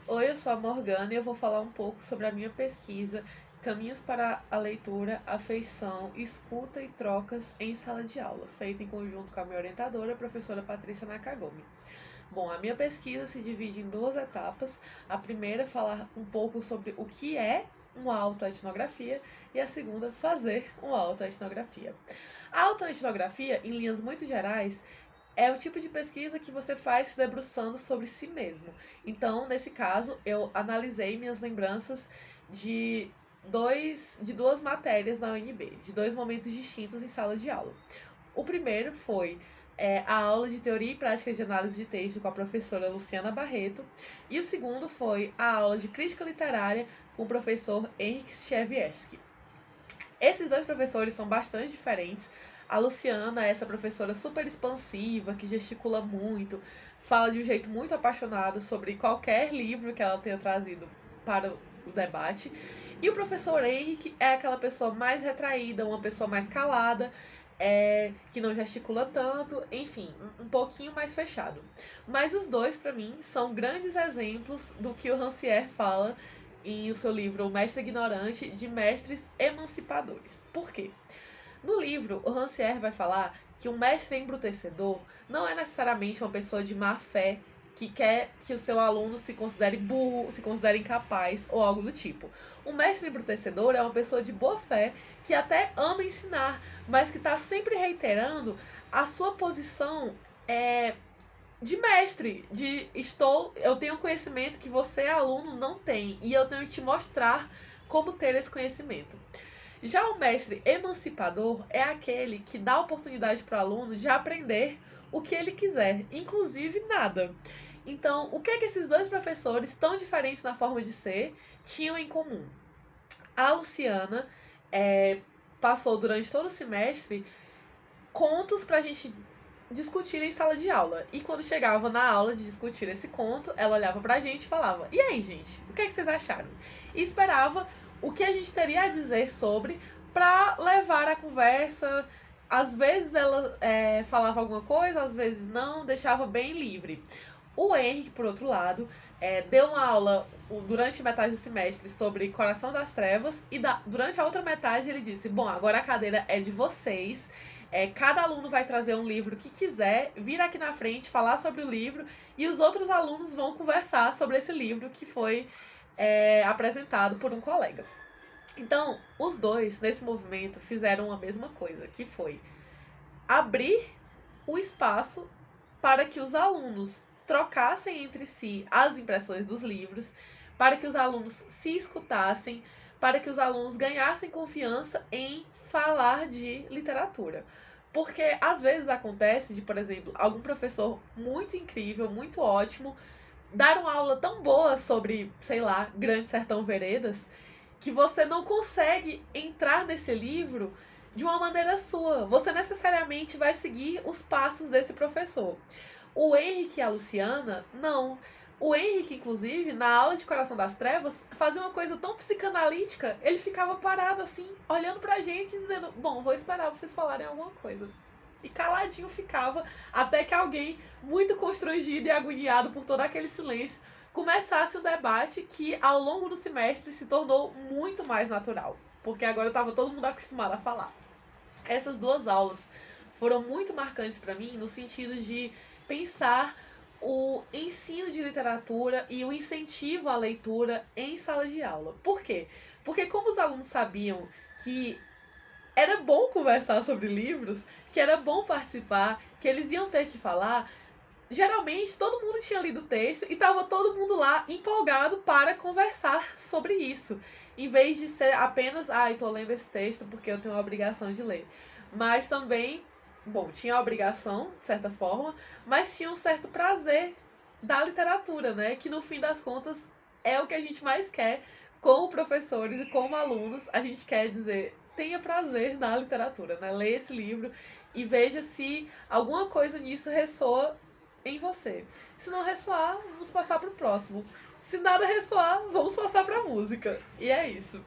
Oi, eu sou a Morgana e eu vou falar um pouco sobre a minha pesquisa Caminhos para a Leitura, Afeição, Escuta e Trocas em Sala de Aula, feita em conjunto com a minha orientadora, a professora Patrícia Nakagami. Bom, a minha pesquisa se divide em duas etapas. A primeira é falar um pouco sobre o que é uma autoetnografia e a segunda, fazer uma autoetnografia. A autoetnografia, em linhas muito gerais, é o tipo de pesquisa que você faz se debruçando sobre si mesmo. Então, nesse caso, eu analisei minhas lembranças de duas matérias na UNB, de dois momentos distintos em sala de aula. O primeiro foi a aula de Teoria e Prática de Análise de Texto com a professora Luciana Barreto, e o segundo foi a aula de Crítica Literária com o professor Henrique Chevierski. Esses dois professores são bastante diferentes. A Luciana é essa professora super expansiva, que gesticula muito, fala de um jeito muito apaixonado sobre qualquer livro que ela tenha trazido para o debate. E o professor Henrique é aquela pessoa mais retraída, uma pessoa mais calada, que não gesticula tanto, enfim, um pouquinho mais fechado. Mas os dois, para mim, são grandes exemplos do que o Rancière fala em o seu livro O Mestre Ignorante, de mestres emancipadores. Por quê? No livro, o Rancière vai falar que um mestre embrutecedor não é necessariamente uma pessoa de má fé que quer que o seu aluno se considere burro, se considere incapaz ou algo do tipo. Um mestre embrutecedor é uma pessoa de boa fé que até ama ensinar, mas que está sempre reiterando a sua posição de mestre, eu tenho conhecimento que você, aluno, não tem, e eu tenho que te mostrar como ter esse conhecimento. Já o mestre emancipador é aquele que dá oportunidade para o aluno de aprender o que ele quiser, inclusive nada. Então, o que é que esses dois professores, tão diferentes na forma de ser, tinham em comum? A Luciana passou durante todo o semestre contos pra gente discutir em sala de aula. E quando chegava na aula de discutir esse conto, ela olhava pra gente e falava: "E aí, gente, o que é que vocês acharam?" E esperava o que a gente teria a dizer sobre pra levar a conversa. Às vezes ela falava alguma coisa, às vezes não, deixava bem livre. O Henrique, por outro lado, deu uma aula durante metade do semestre sobre Coração das Trevas e durante a outra metade ele disse: "Bom, agora a cadeira é de vocês. Cada aluno vai trazer um livro que quiser, vir aqui na frente, falar sobre o livro, e os outros alunos vão conversar sobre esse livro que foi apresentado por um colega." Então, os dois, nesse movimento, fizeram a mesma coisa, que foi abrir o espaço para que os alunos trocassem entre si as impressões dos livros, para que os alunos se escutassem, para que os alunos ganhassem confiança em falar de literatura. Porque às vezes acontece de, por exemplo, algum professor muito incrível, muito ótimo, dar uma aula tão boa sobre, sei lá, Grande Sertão Veredas, que você não consegue entrar nesse livro de uma maneira sua. Você necessariamente vai seguir os passos desse professor. O Henrique e a Luciana, não. O Henrique, inclusive, na aula de Coração das Trevas, fazia uma coisa tão psicanalítica, ele ficava parado assim, olhando pra gente e dizendo: "Bom, vou esperar vocês falarem alguma coisa." E caladinho ficava, até que alguém, muito constrangido e agoniado por todo aquele silêncio, começasse um debate que, ao longo do semestre, se tornou muito mais natural, porque agora estava todo mundo acostumado a falar. Essas duas aulas foram muito marcantes para mim, no sentido de pensar o ensino de literatura e o incentivo à leitura em sala de aula. Por quê? Porque como os alunos sabiam que era bom conversar sobre livros, que era bom participar, que eles iam ter que falar, geralmente todo mundo tinha lido o texto e estava todo mundo lá empolgado para conversar sobre isso, em vez de ser apenas: "Tô lendo esse texto porque eu tenho a obrigação de ler." Mas também, bom, tinha a obrigação, de certa forma, mas tinha um certo prazer da literatura, né? Que no fim das contas é o que a gente mais quer como professores e como alunos. A gente quer dizer: tenha prazer na literatura, né? Leia esse livro e veja se alguma coisa nisso ressoa em você. Se não ressoar, vamos passar para o próximo. Se nada ressoar, vamos passar para a música. E é isso.